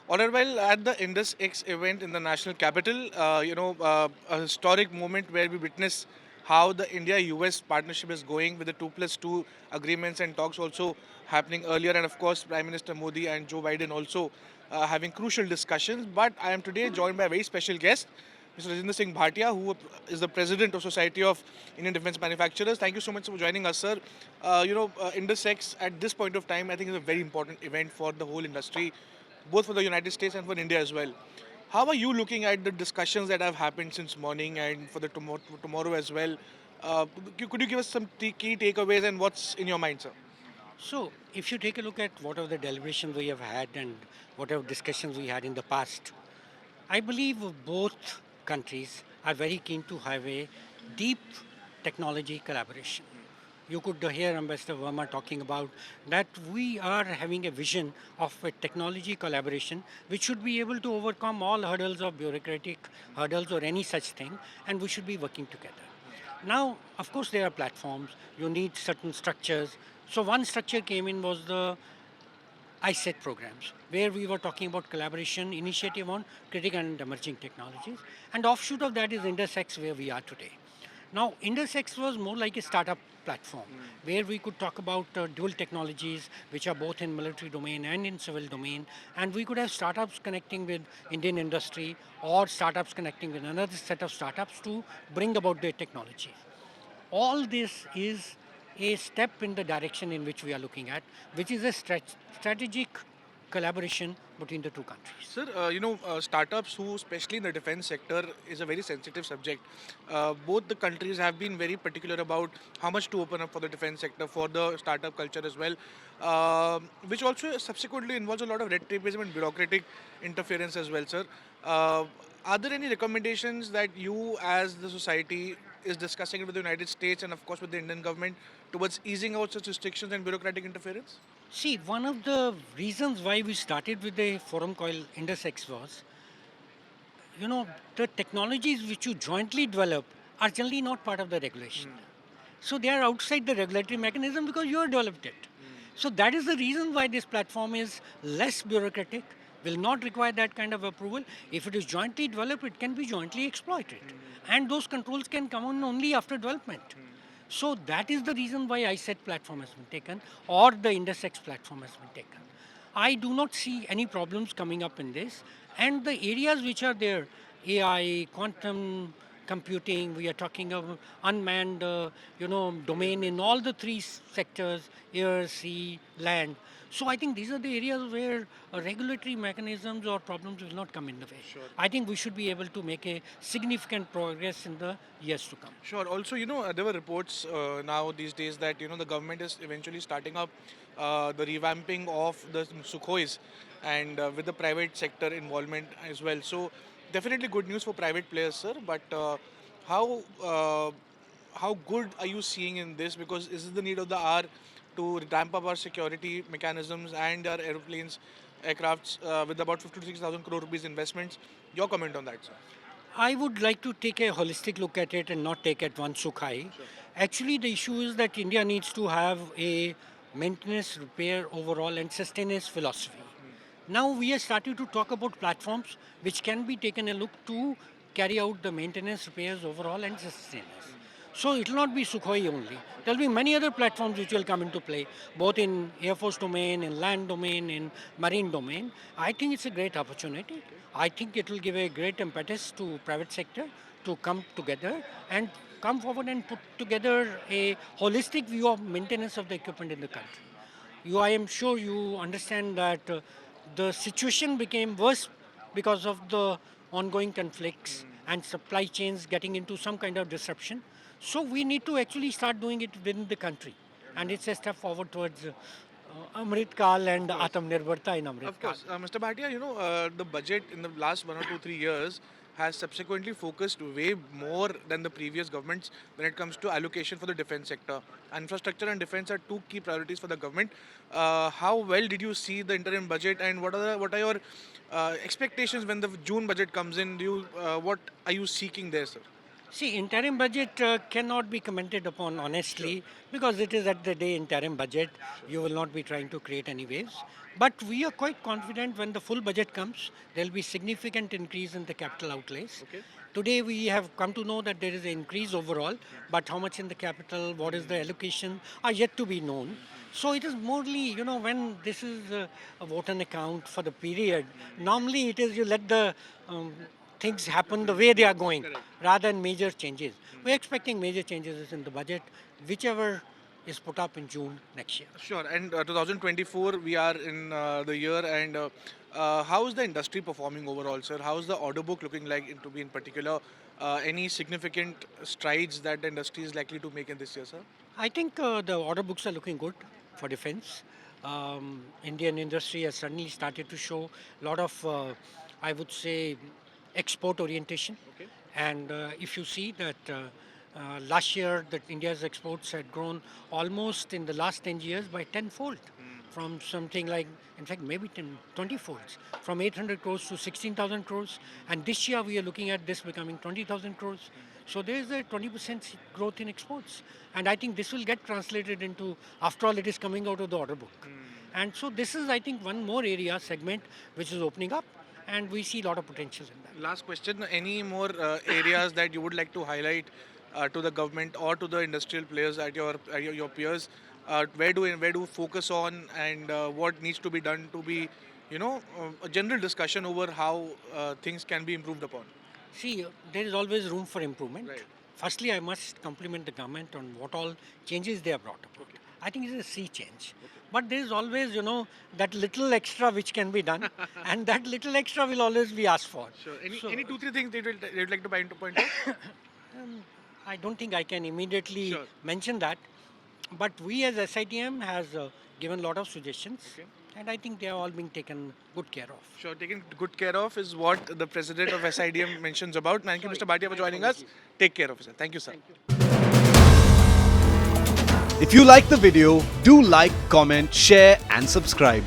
All right, well, at the INDUS-X event in the national capital, a historic moment where we witness how the India-US partnership is going with the 2+2 agreements and talks also happening earlier, and of course, Prime Minister Modi and Joe Biden also having crucial discussions. But I am today joined by a very special guest, Mr. Rajinder Singh Bhatia, who is the president of Society of Indian Defence Manufacturers. Thank you so much for joining us, sir. INDUS-X at this point of time, I think is a very important event for the whole industry, both for the United States and for India as well. How are you looking at the discussions that have happened since morning and for the tomorrow as well? Could you give us some key takeaways and what's in your mind, sir? So, if you take a look at whatever the deliberations we have had and whatever discussions we had in the past, I believe both countries are very keen to have a deep technology collaboration. You could hear Ambassador Verma talking about that we are having a vision of a technology collaboration which should be able to overcome all hurdles of bureaucratic hurdles or any such thing, and we should be working together. Now, of course, there are platforms, you need certain structures. So, one structure came in was the ISET programs, where we were talking about collaboration initiative on critical and emerging technologies. And offshoot of that is INDUS-X, where we are today. Now, INDUS-X was more like a startup platform where we could talk about dual technologies, which are both in military domain and in civil domain. And we could have startups connecting with Indian industry or startups connecting with another set of startups to bring about their technologies. All this is a step in the direction in which we are looking at, which is a strategic collaboration between the two countries. Sir, startups who, especially in the defense sector, is a very sensitive subject. Both the countries have been very particular about how much to open up for the defense sector, for the startup culture as well, which also subsequently involves a lot of red tapeism and bureaucratic interference as well, sir. Are there any recommendations that you, as the society, is discussing it with the United States and, of course, with the Indian government towards easing out such restrictions and bureaucratic interference? See, one of the reasons why we started with the forum called INDUS-X was, you know, the technologies which you jointly develop are generally not part of the regulation. So they are outside the regulatory mechanism because you have developed it. So that is the reason why this platform is less bureaucratic, will not require that kind of approval. If it is jointly developed, it can be jointly exploited. And those controls can come on only after development. So that is the reason why ISET platform has been taken or the INDUS-X platform has been taken. I do not see any problems coming up in this. And the areas which are there, AI, quantum computing, we are talking of unmanned, domain in all the three sectors, air, sea, land. So I think these are the areas where regulatory mechanisms or problems will not come in the way. Sure. I think we should be able to make a significant progress in the years to come. Sure. Also, there were reports now these days that the government is eventually starting up the revamping of the Sukhois, and with the private sector involvement as well. So, definitely good news for private players, sir. But how uh, how good are you seeing in this? Because this is the need of the hour to ramp up our security mechanisms and our airplanes, aircrafts with about 56,000 crore rupees investments. Your comment on that, sir? I would like to take a holistic look at it and not take it one Sukhai. Actually, the issue is that India needs to have a maintenance, repair, overall, and sustenance philosophy. Now we are starting to talk about platforms which can be taken a look to carry out the maintenance, repairs, overall, and sustenance. So it will not be Sukhoi only. There will be many other platforms which will come into play, both in Air Force domain, in land domain, in marine domain. I think it's a great opportunity. I think it will give a great impetus to private sector to come together and come forward and put together a holistic view of maintenance of the equipment in the country. I am sure you understand that the situation became worse because of the ongoing conflicts and supply chains getting into some kind of disruption. So we need to actually start doing it within the country. And it's a step forward towards Amrit Kal and Atmanirbhata in Amrit Of Kal. course, Mr. Bhatia, the budget in the last 1 or 2 3 years has subsequently focused way more than the previous governments when it comes to allocation for the defense sector. Infrastructure and defense are two key priorities for the government. How well did you see the interim budget, and what are your expectations when the June budget comes in? What are you seeking there, sir? See, interim budget cannot be commented upon honestly because it is at the day interim budget. You will not be trying to create any waves. But we are quite confident when the full budget comes, there will be significant increase in the capital outlays. Okay. Today we have come to know that there is an increase overall, but how much in the capital, what is the allocation are yet to be known. So it is morely, when this is a vote on account for the period, normally it is you let the things happen the way they are going rather than major changes. We're expecting major changes in the budget, whichever is put up in June next year. Sure. And 2024, we are in the year, and how is the industry performing overall, sir? How is the order book looking like, to be in particular? Any significant strides that the industry is likely to make in this year, sir? I think the order books are looking good for defense. Indian industry has suddenly started to show a lot of, I would say, export orientation. Okay. And if you see that last year that India's exports had grown almost in the last 10 years by tenfold, from something like, in fact, maybe 20 folds, from 800 crores to 16,000 crores. And this year we are looking at this becoming 20,000 crores. So there is a 20% growth in exports. And I think this will get translated into, after all, it is coming out of the order book. And so this is, I think, one more area, segment, which is opening up. And we see a lot of potential in that. Last question: any more areas that you would like to highlight to the government or to the industrial players at your peers? Where do focus on, and what needs to be done to be, a general discussion over how things can be improved upon? See, there is always room for improvement. Right. Firstly, I must compliment the government on what all changes they have brought about. I think it is a sea change. But there is always, that little extra which can be done, and that little extra will always be asked for. Sure. Any So- any two three things that you'd like to point out? I don't think I can immediately Sure. mention that, but we as SIDM has given a lot of suggestions, Okay. and I think they are all being taken good care of. Sure, taken good care of is what the president of SIDM mentions about. Thank you, Mr. Bhatia, for My joining us. apologies. Take care of yourself. Thank you, sir. If you like the video, do like, comment, share and subscribe.